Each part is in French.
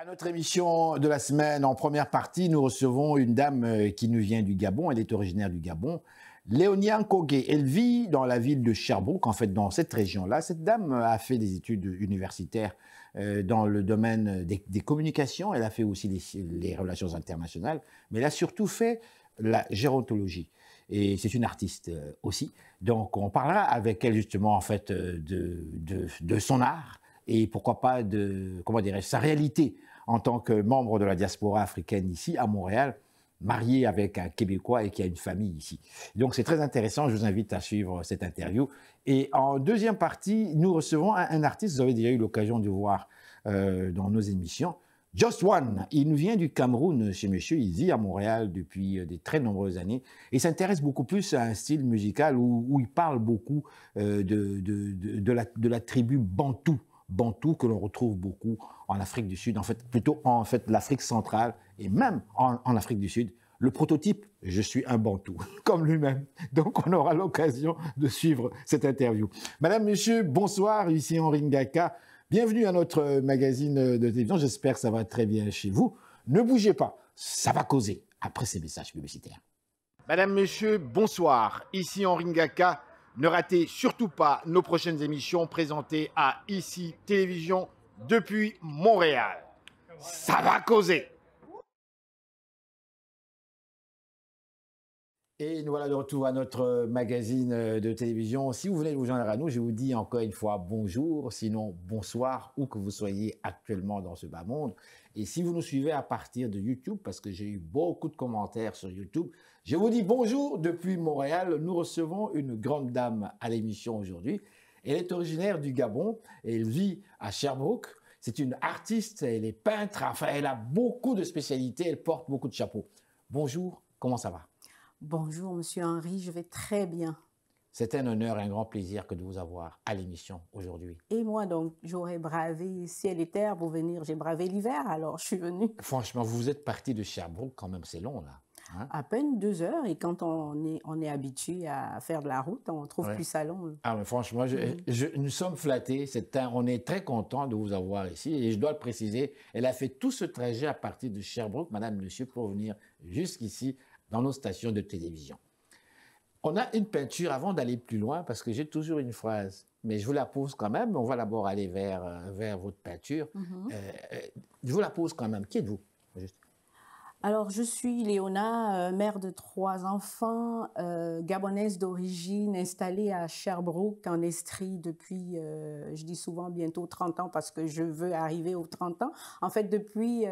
À notre émission de la semaine, en première partie, nous recevons une dame qui nous vient du Gabon. Elle est originaire du Gabon. Léonia Nkogé, elle vit dans la ville de Sherbrooke, en fait, dans cette région-là. Cette dame a fait des études universitaires dans le domaine des communications. Elle a fait aussi les relations internationales, mais elle a surtout fait la gérontologie. Et c'est une artiste aussi. Donc, on parlera avec elle justement, en fait, de son art et pourquoi pas de, comment dirais-je, sa réalité en tant que membre de la diaspora africaine ici à Montréal, marié avec un Québécois et qui a une famille ici. Donc c'est très intéressant, je vous invite à suivre cette interview. Et en deuxième partie, nous recevons un artiste, vous avez déjà eu l'occasion de voir dans nos émissions, Just One. Il nous vient du Cameroun chez monsieur, il vit à Montréal depuis de très nombreuses années et s'intéresse beaucoup plus à un style musical où il parle beaucoup de la tribu Bantou. Bantou que l'on retrouve beaucoup en Afrique du Sud, en fait plutôt en fait l'Afrique centrale et même en Afrique du Sud. Le prototype, je suis un Bantou, comme lui-même. Donc on aura l'occasion de suivre cette interview. Madame, monsieur, bonsoir, ici Henri Ngaka. Bienvenue à notre magazine de télévision. J'espère que ça va très bien chez vous. Ne bougez pas, ça va causer après ces messages publicitaires. Madame, monsieur, bonsoir. Ici Henri Ngaka. Ne ratez surtout pas nos prochaines émissions présentées à ICI Télévision depuis Montréal. Ça va causer. Et nous voilà de retour à notre magazine de télévision. Si vous venez de vous joindre à nous, je vous dis encore une fois bonjour, sinon bonsoir, où que vous soyez actuellement dans ce bas monde. Et si vous nous suivez à partir de YouTube, parce que j'ai eu beaucoup de commentaires sur YouTube, je vous dis bonjour depuis Montréal. Nous recevons une grande dame à l'émission aujourd'hui. Elle est originaire du Gabon et elle vit à Sherbrooke. C'est une artiste, elle est peintre, enfin elle a beaucoup de spécialités, elle porte beaucoup de chapeaux. Bonjour, comment ça va? Bonjour, monsieur Henri, je vais très bien. C'est un honneur et un grand plaisir que de vous avoir à l'émission aujourd'hui. Et moi, donc, j'aurais bravé ciel et terre pour venir. J'ai bravé l'hiver, alors je suis venue. Franchement, vous êtes parti de Sherbrooke, quand même, c'est long, là. Hein? À peine 2 heures, et quand on est habitué à faire de la route, on trouve plus ça long. Ah, mais franchement, nous sommes flattés. On est très contents de vous avoir ici. Et je dois le préciser, elle a fait tout ce trajet à partir de Sherbrooke, madame, monsieur, pour venir jusqu'ici dans nos stations de télévision. On a une peinture, avant d'aller plus loin, parce que j'ai toujours une phrase, mais je vous la pose quand même. On va d'abord aller vers votre peinture. Je vous la pose quand même. Qui êtes-vous? Alors, je suis Léona, mère de 3 enfants, gabonaise d'origine, installée à Sherbrooke, en Estrie, depuis, je dis souvent, bientôt 30 ans, parce que je veux arriver aux 30 ans. En fait, depuis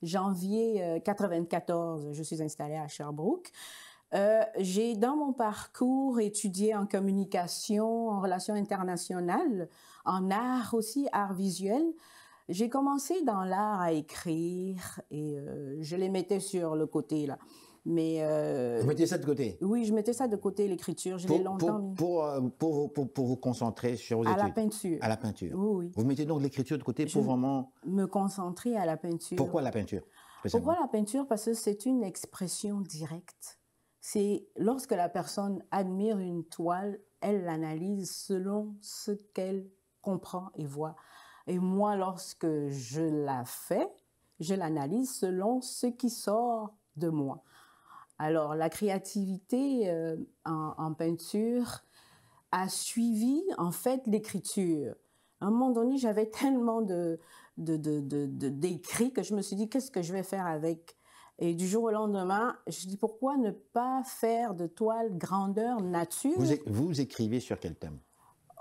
janvier 94, je suis installée à Sherbrooke. J'ai, dans mon parcours, étudié en communication, en relations internationales, en art aussi, art visuel. J'ai commencé dans l'art à écrire et je les mettais sur le côté, là. Mais, vous mettez ça de côté? Oui, je mettais ça de côté, l'écriture. Je l'ai longtemps mis. Pour vous concentrer sur vos études? À la peinture. À la peinture. Oui, oui. Vous mettez donc l'écriture de côté pour vraiment... me concentrer à la peinture. Pourquoi la peinture? Pourquoi la peinture? Parce que c'est une expression directe. C'est lorsque la personne admire une toile, elle l'analyse selon ce qu'elle comprend et voit. Et moi, lorsque je la fais, je l'analyse selon ce qui sort de moi. Alors, la créativité en peinture a suivi, en fait, l'écriture. À un moment donné, j'avais tellement d'écrits que je me suis dit, qu'est-ce que je vais faire avec? Et du jour au lendemain, je dis, pourquoi ne pas faire de toile grandeur nature? Vous écrivez sur quel thème?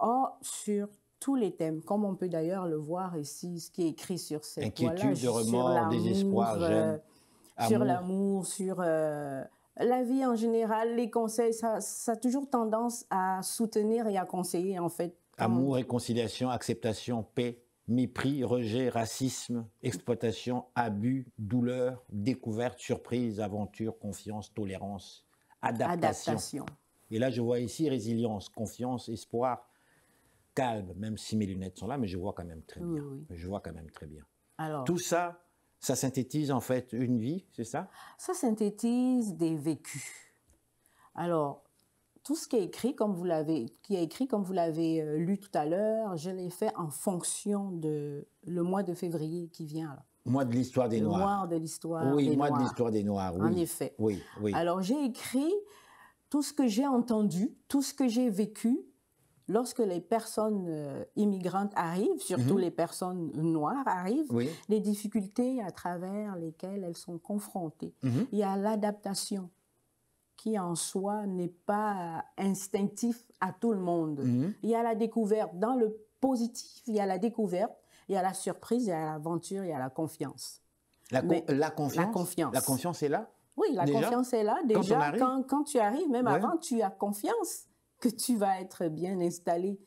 Oh, sur tous les thèmes, comme on peut d'ailleurs le voir ici, ce qui est écrit sur cette toile-là. Inquiétude, remords, désespoir, gêne, sur l'amour, sur la vie en général, les conseils, ça a toujours tendance à soutenir et à conseiller, en fait. Amour, réconciliation, acceptation, paix, mépris, rejet, racisme, exploitation, abus, douleur, découverte, surprise, aventure, confiance, tolérance, adaptation. Et là, je vois ici résilience, confiance, espoir, calme, même si mes lunettes sont là, mais je vois quand même très bien. Oui. Je vois quand même très bien. Alors, tout ça, ça synthétise en fait une vie, c'est ça? Ça synthétise des vécus. Alors, tout ce qui est écrit, comme vous l'avez lu tout à l'heure, je l'ai fait en fonction de le mois de février qui vient là. Mois de l'histoire des Noirs. Le mois de l'histoire des Noirs. Oui, mois de l'histoire des Noirs, oui. En effet. Oui, oui. Alors, j'ai écrit tout ce que j'ai entendu, tout ce que j'ai vécu lorsque les personnes immigrantes arrivent, surtout les personnes noires arrivent, les difficultés à travers lesquelles elles sont confrontées. Il y a l'adaptation qui en soi n'est pas instinctif à tout le monde. Il y a la découverte. Dans le positif, il y a la découverte, il y a la surprise, il y a l'aventure, il y a la confiance. La confiance. La confiance est là? Oui, la confiance est là. Déjà, quand tu arrives, même avant, tu as confiance que tu vas être bien installé,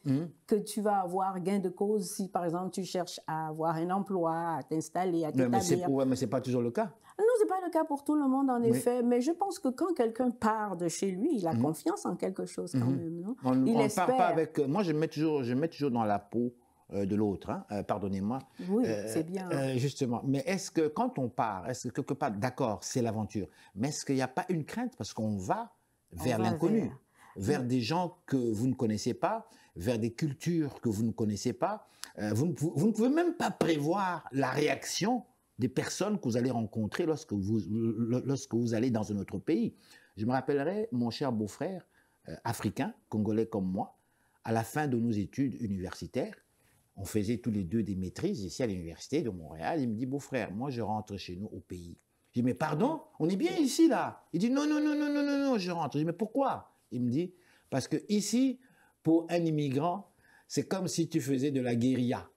que tu vas avoir gain de cause si, par exemple, tu cherches à avoir un emploi, à t'installer, à t'établir. Mais ce n'est pas toujours le cas. Non, ce n'est pas le cas pour tout le monde, en effet. Mais je pense que quand quelqu'un part de chez lui, il a confiance en quelque chose quand même. Non? Il espère. Part pas avec... Moi, je me mets toujours dans la peau de l'autre, hein, pardonnez-moi. Oui, c'est bien. Justement. Mais est-ce que quand on part, est-ce que quelque part, d'accord, c'est l'aventure, mais est-ce qu'il n'y a pas une crainte parce qu'on va vers l'inconnu, vers des gens que vous ne connaissez pas, vers des cultures que vous ne connaissez pas. Vous ne pouvez même pas prévoir la réaction des personnes que vous allez rencontrer lorsque vous allez dans un autre pays. Je me rappellerai mon cher beau-frère africain, congolais comme moi, à la fin de nos études universitaires. On faisait tous les deux des maîtrises ici à l'université de Montréal. Il me dit, beau-frère, moi je rentre chez nous au pays. Je dis, mais pardon, on est bien ici là. Il dit, non, non, non, non, non, non, non, je rentre. Je dis, mais pourquoi? Il me dit, parce que ici, pour un immigrant, c'est comme si tu faisais de la guérilla.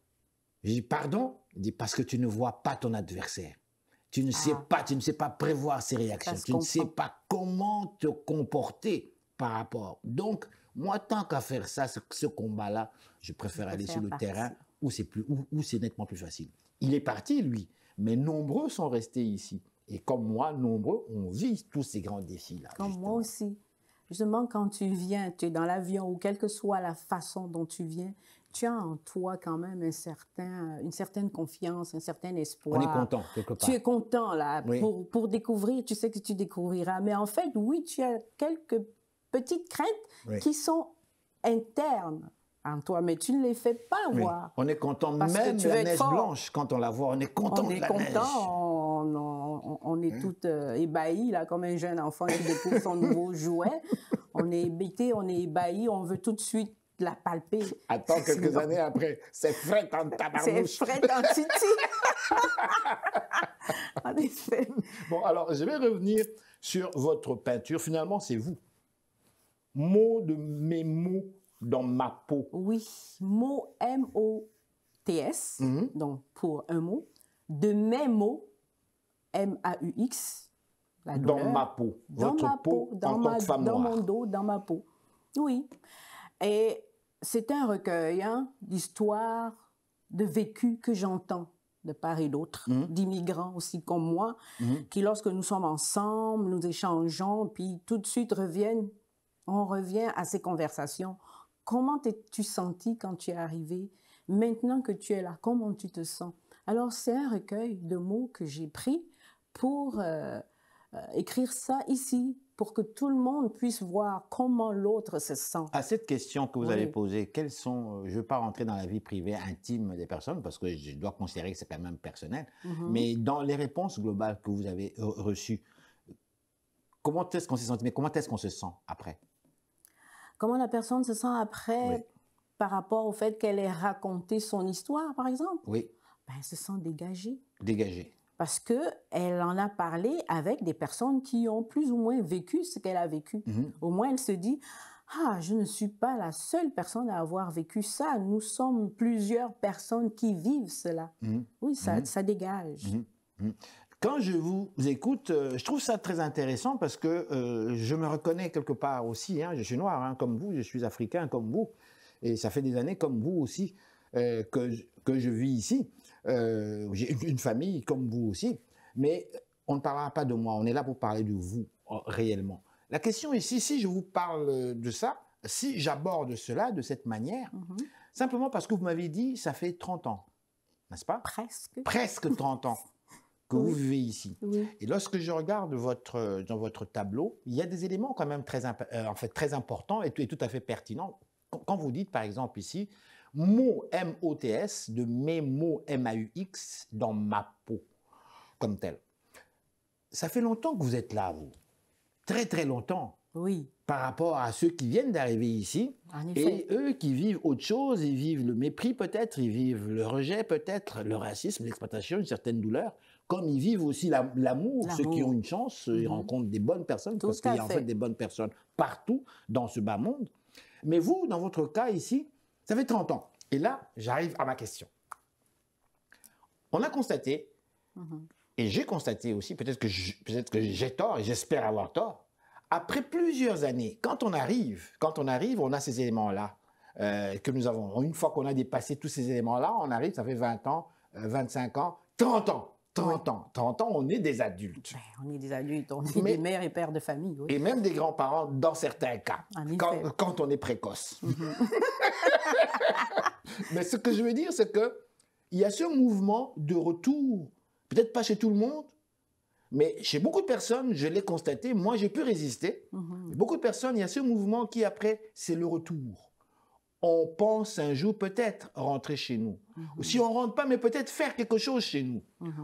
Je dis, pardon? Il dit, parce que tu ne vois pas ton adversaire. Tu ne sais pas prévoir ses réactions. Tu ne sais pas comment te comporter par rapport. Donc, moi, tant qu'à faire ça, ce combat-là, je préfère aller sur le terrain où c'est nettement plus facile. Il est parti, lui, mais nombreux sont restés ici. Et comme moi, nombreux, on vit tous ces grands défis-là. Comme moi aussi. Justement, quand tu viens, tu es dans l'avion ou quelle que soit la façon dont tu viens, tu as en toi quand même une certaine confiance, un certain espoir. On est content, quelque part. Tu es content, là, pour découvrir. Tu sais que tu découvriras. Mais en fait, oui, tu as quelques petites craintes qui sont internes en toi, mais tu ne les fais pas voir. On est content, même la neige blanche, quand on la voit, on est content de la neige. On est tout ébahis, là, comme un jeune enfant qui découvre son nouveau jouet. On est hébété, on est ébahi, on veut tout de suite la palper. Attends quelques années après, c'est frais en tabarnouche. C'est frais en titi. En effet. Bon, alors, je vais revenir sur votre peinture. Finalement, c'est vous. Mots de mes mots dans ma peau. Oui, mot M-O-T-S, donc pour un mot. De mes mots, M-A-U-X, la douleur. Dans ma peau. Dans votre ma peau, dans, en tant que femme dans noire. mon dos, dans ma peau. Oui. Et c'est un recueil d'histoires, de vécus que j'entends de part et d'autre, d'immigrants aussi comme moi, qui lorsque nous sommes ensemble, nous échangeons, puis tout de suite on revient à ces conversations. Comment t'es-tu senti quand tu es arrivé? Maintenant que tu es là, comment tu te sens? Alors, c'est un recueil de mots que j'ai pris pour écrire ça ici, pour que tout le monde puisse voir comment l'autre se sent. À cette question que vous avez posée, quelles sont, je ne veux pas rentrer dans la vie privée intime des personnes, parce que je dois considérer que c'est quand même personnel, mais dans les réponses globales que vous avez reçues, comment est-ce qu'on s'est senti, mais comment est-ce qu'on se sent après? Comment la personne se sent après par rapport au fait qu'elle ait raconté son histoire, par exemple? Oui. Ben, elle se sent dégagée. Dégagée. Parce qu'elle en a parlé avec des personnes qui ont plus ou moins vécu ce qu'elle a vécu. Au moins, elle se dit, ah, je ne suis pas la seule personne à avoir vécu ça. Nous sommes plusieurs personnes qui vivent cela. Oui, ça dégage. Quand je vous écoute, je trouve ça très intéressant parce que je me reconnais quelque part aussi. Je suis noir comme vous, je suis africain comme vous. Et ça fait des années comme vous aussi que je vis ici. J'ai une famille comme vous aussi. Mais on ne parlera pas de moi, on est là pour parler de vous réellement. La question ici, si je vous parle de ça, si j'aborde cela de cette manière, simplement parce que vous m'avez dit, ça fait 30 ans, n'est-ce pas? Presque. Presque 30 ans. que vous vivez ici. Oui. Et lorsque je regarde dans votre tableau, il y a des éléments quand même en fait, très importants et tout à fait pertinents. Quand vous dites, par exemple, ici, mot M-O-T-S de mes mots M-A-U-X dans ma peau, comme tel. Ça fait longtemps que vous êtes là, vous. Très, très longtemps. Oui. Par rapport à ceux qui viennent d'arriver ici. En effet. Et eux qui vivent autre chose, ils vivent le mépris peut-être, ils vivent le rejet peut-être, le racisme, l'exploitation, une certaine douleur, comme ils vivent aussi l'amour. Ceux qui ont une chance, ils rencontrent des bonnes personnes, parce qu'il y a en fait des bonnes personnes partout dans ce bas monde. Mais vous, dans votre cas ici, ça fait 30 ans. Et là, j'arrive à ma question. On a constaté, et j'ai constaté aussi, peut-être que j'ai tort, et j'espère avoir tort, après plusieurs années, quand on arrive, on a ces éléments-là que nous avons. Une fois qu'on a dépassé tous ces éléments-là, on arrive, ça fait 20 ans, 25 ans, 30 ans. 30 ans. 30 ans, on est des adultes. Ben, on est des adultes, on est des mères et pères de famille. Oui. Et même des grands-parents dans certains cas, quand on est précoce. Mais ce que je veux dire, c'est qu'il y a ce mouvement de retour, peut-être pas chez tout le monde, mais chez beaucoup de personnes, je l'ai constaté, moi j'ai pu résister. Beaucoup de personnes, il y a ce mouvement qui après, c'est le retour. On pense un jour peut-être rentrer chez nous. Ou si on ne rentre pas, mais peut-être faire quelque chose chez nous.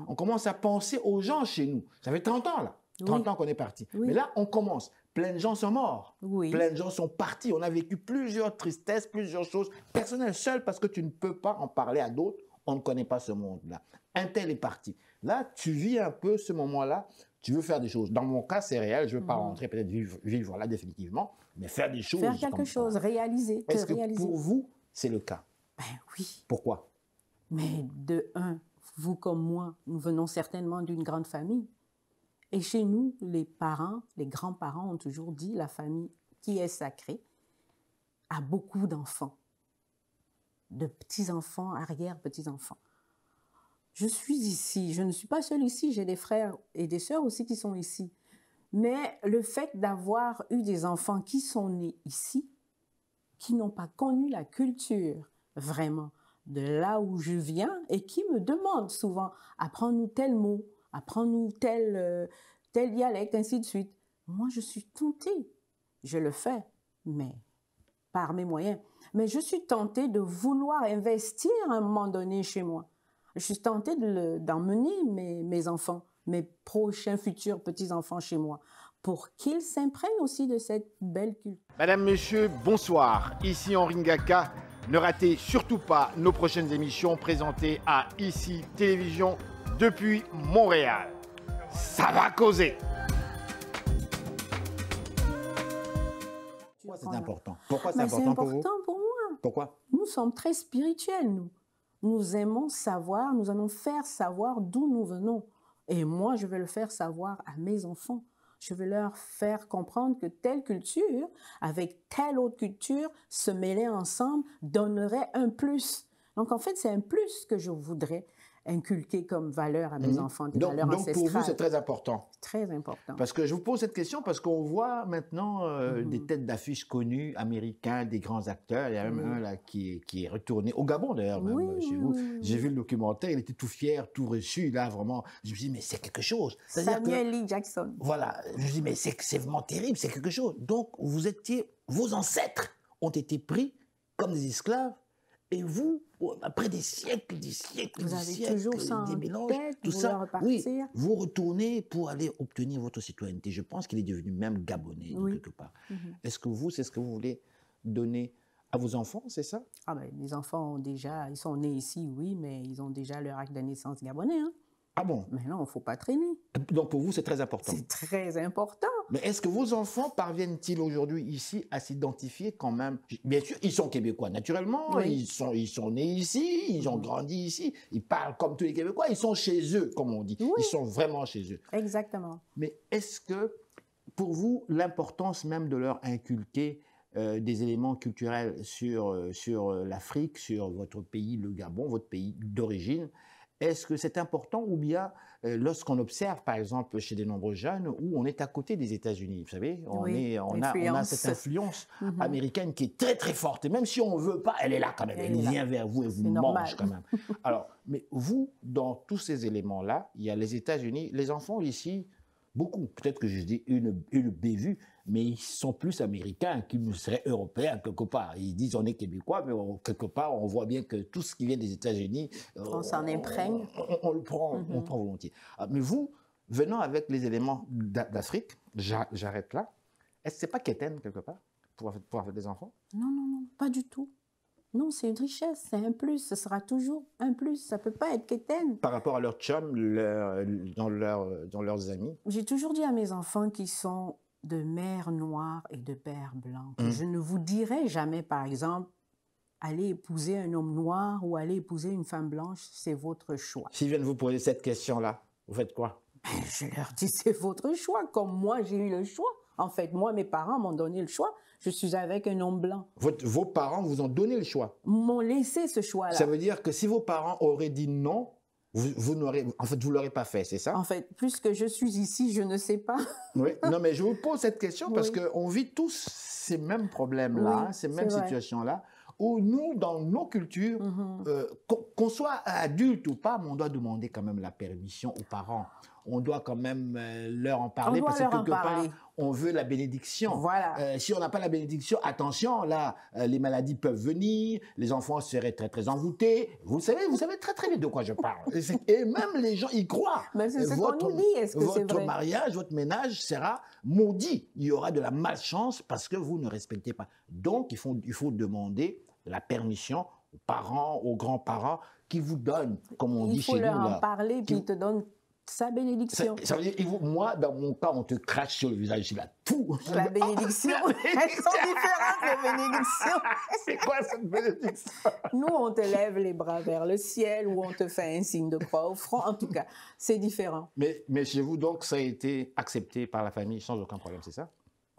On commence à penser aux gens chez nous. Ça fait 30 ans là, 30 ans qu'on est parti. Mais là, on commence. Plein de gens sont morts. Plein de gens sont partis. On a vécu plusieurs tristesses, plusieurs choses personnelles, seul parce que tu ne peux pas en parler à d'autres. On ne connaît pas ce monde-là. Un tel est parti. Là, tu vis un peu ce moment-là, tu veux faire des choses. Dans mon cas, c'est réel, je ne veux pas rentrer, peut-être vivre là définitivement, mais faire des choses. Faire quelque chose, réaliser. Est-ce que pour vous, c'est le cas? Ben oui. Pourquoi? Mais de un, vous comme moi, nous venons certainement d'une grande famille. Et chez nous, les parents, les grands-parents ont toujours dit, la famille qui est sacrée a beaucoup d'enfants, de petits-enfants, arrière-petits-enfants. Je suis ici, je ne suis pas seule ici, j'ai des frères et des sœurs aussi qui sont ici. Mais le fait d'avoir eu des enfants qui sont nés ici, qui n'ont pas connu la culture vraiment de là où je viens et qui me demandent souvent « apprends-nous tel mot, apprends-nous tel dialecte, ainsi de suite ». Moi, je suis tentée, je le fais, mais par mes moyens. Mais je suis tentée de vouloir investir à un moment donné chez moi. Je suis tentée d'emmener mes enfants, mes prochains futurs petits-enfants chez moi, pour qu'ils s'imprègnent aussi de cette belle culture. Madame, Monsieur, bonsoir. Ici Henri Ngaka. Ne ratez surtout pas nos prochaines émissions présentées à ICI Télévision depuis Montréal. Ça va causer. Pourquoi c'est important? Pourquoi c'est important pour vous? C'est important pour moi. Pourquoi? Nous sommes très spirituels, nous. Nous aimons savoir, nous allons faire savoir d'où nous venons. Et moi, je vais le faire savoir à mes enfants. Je vais leur faire comprendre que telle culture, avec telle autre culture, se mêler ensemble, donnerait un plus. Donc, en fait, c'est un plus que je voudrais inculquer comme valeur à mes enfants, des valeurs ancestrales. Donc, pour vous, c'est très important. Très important. Parce que je vous pose cette question parce qu'on voit maintenant des têtes d'affiche connues, américains, des grands acteurs. Il y a même un là qui est retourné au Gabon, d'ailleurs, même chez vous. J'ai vu le documentaire, il était tout fier, tout reçu. Là, vraiment, je me suis dit, mais c'est quelque chose. Samuel Lee Jackson. Voilà, je me suis dit, mais c'est vraiment terrible, c'est quelque chose. Donc, vos ancêtres ont été pris comme des esclaves. Et vous, après des siècles, vous avez toujours ça en tête, tout ça, repartir. vous retournez pour aller obtenir votre citoyenneté. Je pense qu'il est devenu même gabonais, quelque part. Est-ce que c'est ce que vous voulez donner à vos enfants, c'est ça? Ah ben, mes enfants ils sont nés ici, oui, mais ils ont déjà leur acte de naissance gabonais. Hein? Ah bon? Mais non, il ne faut pas traîner. Donc pour vous, c'est très important? C'est très important. Mais est-ce que vos enfants parviennent-ils aujourd'hui ici à s'identifier quand même? Bien sûr, ils sont québécois, naturellement, ils sont nés ici, ils ont grandi ici, ils parlent comme tous les Québécois, ils sont chez eux, comme on dit. Ils sont vraiment chez eux. Exactement. Mais est-ce que, pour vous, l'importance même de leur inculquer des éléments culturels sur l'Afrique, sur votre pays, le Gabon, votre pays d'origine, est-ce que c'est important ou bien lorsqu'on observe, par exemple, chez de nombreux jeunes, où on est à côté des États-Unis, vous savez, on a cette influence américaine qui est très très forte. Et même si on ne veut pas, elle est là quand même. Elle vient vers vous et vous mange quand même. Alors, mais vous, dans tous ces éléments-là, il y a les États-Unis, les enfants ici, beaucoup, peut-être que je dis une bévue, mais ils sont plus américains qu'ils ne seraient européens quelque part. Ils disent on est québécois, mais quelque part, on voit bien que tout ce qui vient des États-Unis, on s'en imprègne. On le prend, on prend volontiers. Mais vous, venant avec les éléments d'Afrique, j'arrête là. Est-ce que ce n'est pas quétaine quelque part pour avoir des enfants? Non, non, non, pas du tout. Non, c'est une richesse, c'est un plus, ce sera toujours un plus, ça ne peut pas être quétaine. Par rapport à leurs chums, dans leurs amis? J'ai toujours dit à mes enfants qui sont de mère noire et de père blanc, que je ne vous dirai jamais, par exemple, allez épouser un homme noir ou allez épouser une femme blanche, c'est votre choix. S'ils viennent vous poser cette question-là, vous faites quoi? Je leur dis, c'est votre choix, comme moi j'ai eu le choix. En fait, moi, mes parents m'ont donné le choix. Je suis avec un homme blanc. Vos parents vous ont donné le choix? M'ont laissé ce choix-là. Ça veut dire que si vos parents auraient dit non, vous l'aurez pas fait, c'est ça? En fait, plus que je suis ici, je ne sais pas. Oui, non, mais je vous pose cette question parce qu'on vit tous ces mêmes problèmes-là, ces mêmes situations-là, où nous, dans nos cultures, qu'on soit adulte ou pas, on doit demander quand même la permission aux parents. On doit quand même leur en parler parce que quelque part, on veut la bénédiction. Voilà. Si on n'a pas la bénédiction, attention, là, les maladies peuvent venir, les enfants seraient très, très envoûtés. Vous savez très, très bien de quoi je parle. Et même les gens y croient. Mais c'est ce qu'on nous dit, est-ce que c'est vrai? Votre mariage, votre ménage sera maudit. Il y aura de la malchance parce que vous ne respectez pas. Donc, il faut demander la permission aux parents, aux grands-parents qui vous donnent, comme on dit chez nous. Il faut leur en parler, puis ils te donnent sa bénédiction. Ça veut dire, moi, dans mon cas, on te crache sur le visage, je suis là, tout. La bénédiction. Elles sont différentes, les bénédictions. C'est quoi cette bénédiction? Nous, on te lève les bras vers le ciel ou on te fait un signe de croix au front. En tout cas, c'est différent. Mais chez vous, donc, ça a été accepté par la famille sans aucun problème, c'est ça?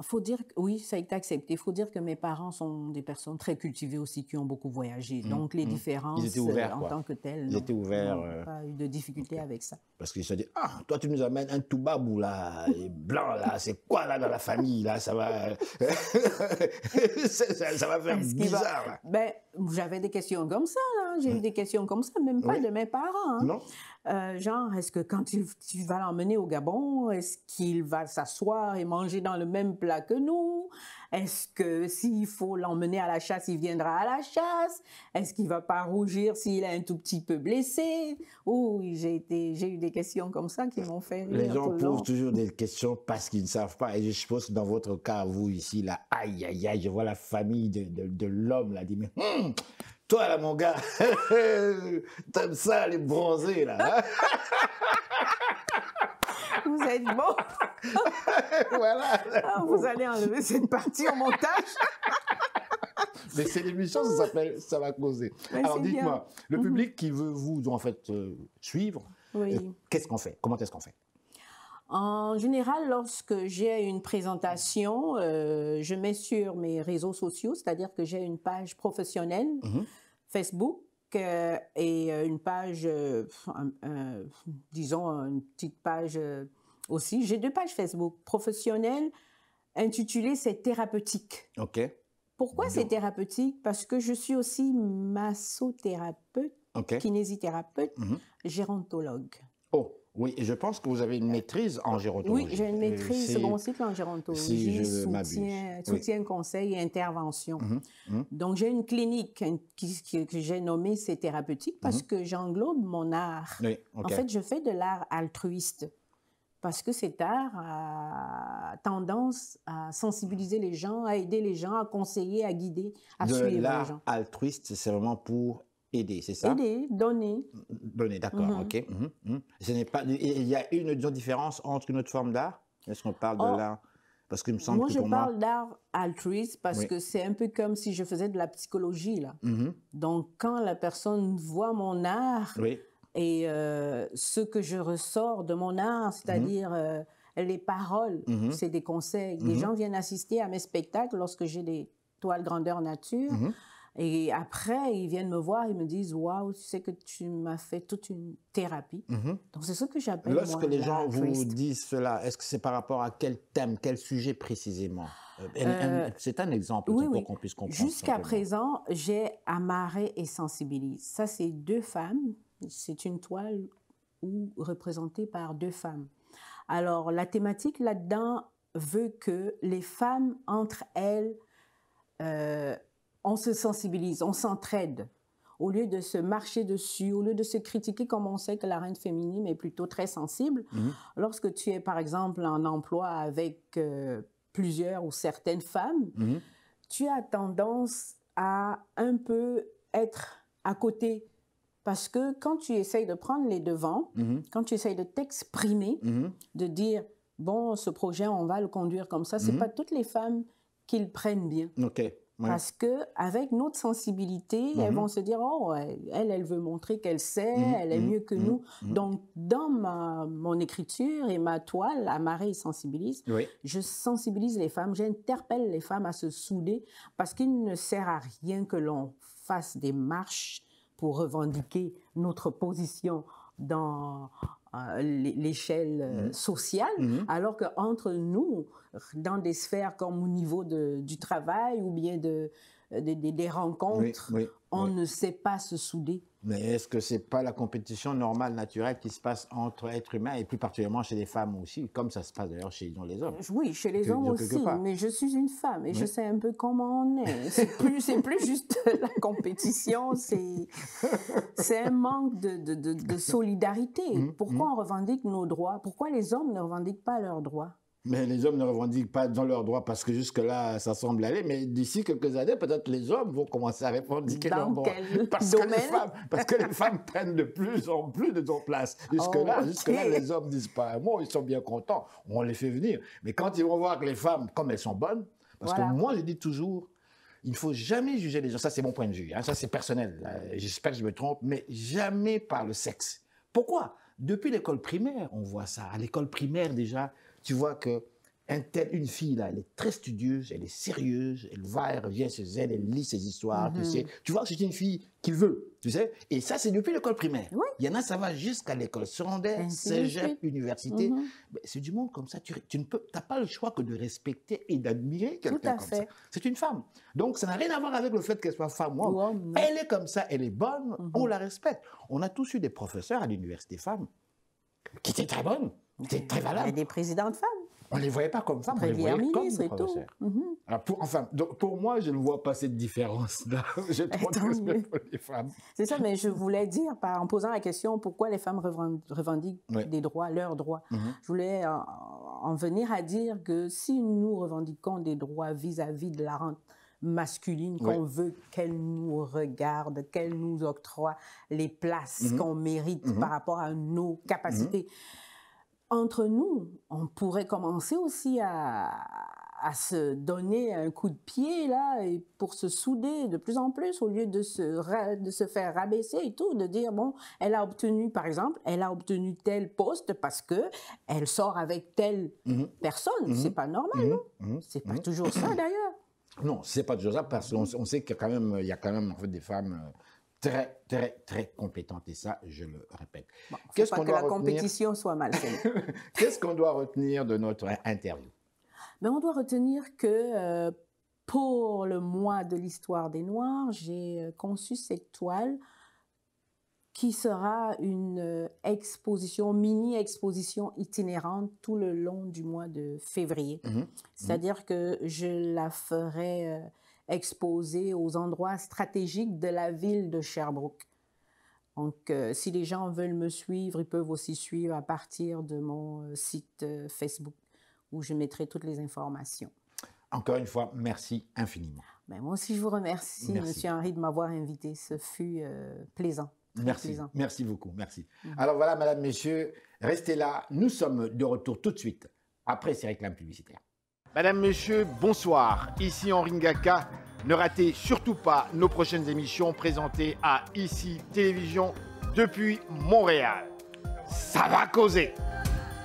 Faut dire que oui, ça a été accepté. Il faut dire que mes parents sont des personnes très cultivées aussi qui ont beaucoup voyagé. Donc les différences ils étaient ouverts, en tant que telles, ils étaient ouverts. Pas eu de difficulté avec ça. Parce qu'ils se disent, ah, toi tu nous amènes un toubabou là, les blancs là, c'est quoi là dans la famille là, ça va, ça va faire bizarre. Là. Ben, j'avais des questions comme ça là. J'ai eu des questions comme ça, même pas de mes parents. Hein. Non. Genre, est-ce que quand tu vas l'emmener au Gabon, est-ce qu'il va s'asseoir et manger dans le même plat que nous? Est-ce que s'il faut l'emmener à la chasse, il viendra à la chasse? Est-ce qu'il va pas rougir s'il est un tout petit peu blessé? Oui, j'ai eu des questions comme ça qui m'ont fait rire. Les gens posent toujours des questions parce qu'ils ne savent pas. Et je suppose que dans votre cas, vous ici, là, aïe, aïe, aïe, je vois la famille de l'homme là, dit, mais toi là, mon gars, t'aimes ça, les bronzés là. Vous êtes bon. Voilà. Ah, vous allez enlever cette partie au montage. Mais c'est l'émission, ça s'appelle Ça va causer. Mais alors dites-moi, le public qui veut vous en fait suivre, qu'est-ce qu'on fait? Comment est-ce qu'on fait? En général, lorsque j'ai une présentation, je mets sur mes réseaux sociaux, c'est-à-dire que j'ai une page professionnelle, Facebook, et une page, disons une petite page aussi. J'ai 2 pages Facebook professionnelles intitulées « C'est thérapeutique ». OK. Pourquoi c'est thérapeutique? Parce que je suis aussi massothérapeute, kinésithérapeute, gérontologue. Oh, oui, et je pense que vous avez une maîtrise en gérontologie. Oui, j'ai une maîtrise second cycle en gérontologie, soutien, conseil et intervention. Donc, j'ai une clinique que j'ai nommée « C'est thérapeutique » parce que j'englobe mon art. Oui, En fait, je fais de l'art altruiste parce que cet art a tendance à sensibiliser les gens, à aider les gens, à conseiller, à guider, à suivre les gens. L'art altruiste, c'est vraiment pour aider, c'est ça? Aider, donner. Donner, d'accord, ok. Ce n'est pas, il y a une différence entre une autre forme d'art? Est-ce qu'on parle de l'art? Parce qu'il me semble moi, que je parle d'art altruiste parce que c'est un peu comme si je faisais de la psychologie, là. Donc, quand la personne voit mon art et ce que je ressors de mon art, c'est-à-dire les paroles, c'est des conseils. Les gens viennent assister à mes spectacles lorsque j'ai des toiles grandeur nature. Et après, ils viennent me voir, ils me disent, waouh, tu sais que tu m'as fait toute une thérapie. Donc, c'est ce que j'appelle. Lorsque les gens vous disent cela, est-ce que c'est par rapport à quel thème, quel sujet précisément? C'est un exemple pour qu'on puisse comprendre. Jusqu'à présent, j'ai Amaré et Sensibilise. Ça, c'est 2 femmes. C'est une toile représentée par 2 femmes. Alors, la thématique là-dedans veut que les femmes, entre elles, on se sensibilise, on s'entraide. Au lieu de se marcher dessus, au lieu de se critiquer, comme on sait que la reine féminine est plutôt très sensible, lorsque tu es, par exemple, en emploi avec plusieurs ou certaines femmes, tu as tendance à un peu être à côté. Parce que quand tu essayes de prendre les devants, quand tu essayes de t'exprimer, de dire, bon, ce projet, on va le conduire comme ça, ce n'est pas toutes les femmes qui le prennent bien. Ouais. Parce qu'avec notre sensibilité, elles vont se dire, oh, elle veut montrer qu'elle sait, elle est mieux que nous. Donc, dans mon écriture et ma toile, Amaré et Sensibilise, je sensibilise les femmes, j'interpelle les femmes à se souder parce qu'il ne sert à rien que l'on fasse des marches pour revendiquer notre position dans l'échelle sociale, alors qu'entre nous, dans des sphères comme au niveau du travail ou bien des rencontres, on ne sait pas se souder. Mais est-ce que ce n'est pas la compétition normale, naturelle qui se passe entre êtres humains et plus particulièrement chez les femmes aussi, comme ça se passe d'ailleurs chez les hommes? Oui, chez les hommes aussi, mais je suis une femme et je sais un peu comment on est. C'est plus juste la compétition, c'est un manque de solidarité. Pourquoi on revendique nos droits? Pourquoi les hommes ne revendiquent pas leurs droits? Mais les hommes ne revendiquent pas dans leurs droits parce que jusque-là, ça semble aller. Mais d'ici quelques années, peut-être les hommes vont commencer à revendiquer leurs droits. Parce que les femmes prennent de plus en plus de place. Jusque-là, les hommes disent pas un mot, ils sont bien contents. On les fait venir. Mais quand ils vont voir que les femmes, comme elles sont bonnes, parce que moi, je dis toujours, il ne faut jamais juger les gens. Ça, c'est mon point de vue. Ça, c'est personnel. J'espère que je me trompe, mais jamais par le sexe. Pourquoi? Depuis l'école primaire, on voit ça. À l'école primaire, déjà, tu vois une fille, là, elle est très studieuse, elle est sérieuse, elle va, elle revient chez elle, elle lit ses histoires, tu sais. Tu vois, c'est une fille qui veut, tu sais. Et ça, c'est depuis l'école primaire. Il y en a, ça va jusqu'à l'école secondaire, cégep, université. C'est du monde comme ça. Tu n'as pas le choix que de respecter et d'admirer quelqu'un comme ça. C'est une femme. Donc, ça n'a rien à voir avec le fait qu'elle soit femme ou homme. Elle est comme ça, elle est bonne, on la respecte. On a tous eu des professeurs à l'université femmes qui étaient très bonnes. C'est très valable. Il y a des présidents de femmes. On ne les voyait pas comme femmes, on les voyait comme des professeurs. Alors pour moi, je ne vois pas cette différence-là. J'ai trop de respect pour les femmes. C'est ça, mais je voulais dire, en posant la question, pourquoi les femmes revendiquent des droits, leurs droits. Je voulais en venir à dire que si nous revendiquons des droits vis-à-vis de la rente masculine, qu'on veut qu'elle nous regarde, qu'elle nous octroie les places qu'on mérite par rapport à nos capacités. Entre nous, on pourrait commencer aussi à se donner un coup de pied là, et pour se souder de plus en plus, au lieu de se faire rabaisser et tout, de dire, bon, elle a obtenu, par exemple, elle a obtenu tel poste parce qu'elle sort avec telle personne. C'est pas normal, non? C'est pas toujours ça, d'ailleurs. Non, c'est pas toujours ça, parce qu'on sait qu'il y a quand même en fait, des femmes très, très, très compétentes. Et ça, je le répète. Bon, qu'est-ce qu'on doit retenir? La compétition soit malsaine. Qu'est-ce qu'on doit retenir de notre interview? Ben, on doit retenir que pour le mois de l'histoire des Noirs, j'ai conçu cette toile qui sera une exposition, mini-exposition itinérante tout le long du mois de février. C'est-à-dire que je la ferai exposer aux endroits stratégiques de la ville de Sherbrooke. Donc, si les gens veulent me suivre, ils peuvent aussi suivre à partir de mon site Facebook, où je mettrai toutes les informations. Encore une fois, merci infiniment. Ben, moi aussi, je vous remercie, Monsieur Henri, de m'avoir invité. Ce fut plaisant. Merci beaucoup, merci. Alors voilà, mesdames, messieurs, restez là. Nous sommes de retour tout de suite après ces réclames publicitaires. Mesdames, messieurs, bonsoir. Ici Henri Ngaka. Ne ratez surtout pas nos prochaines émissions présentées à ICI Télévision depuis Montréal. Ça va causer.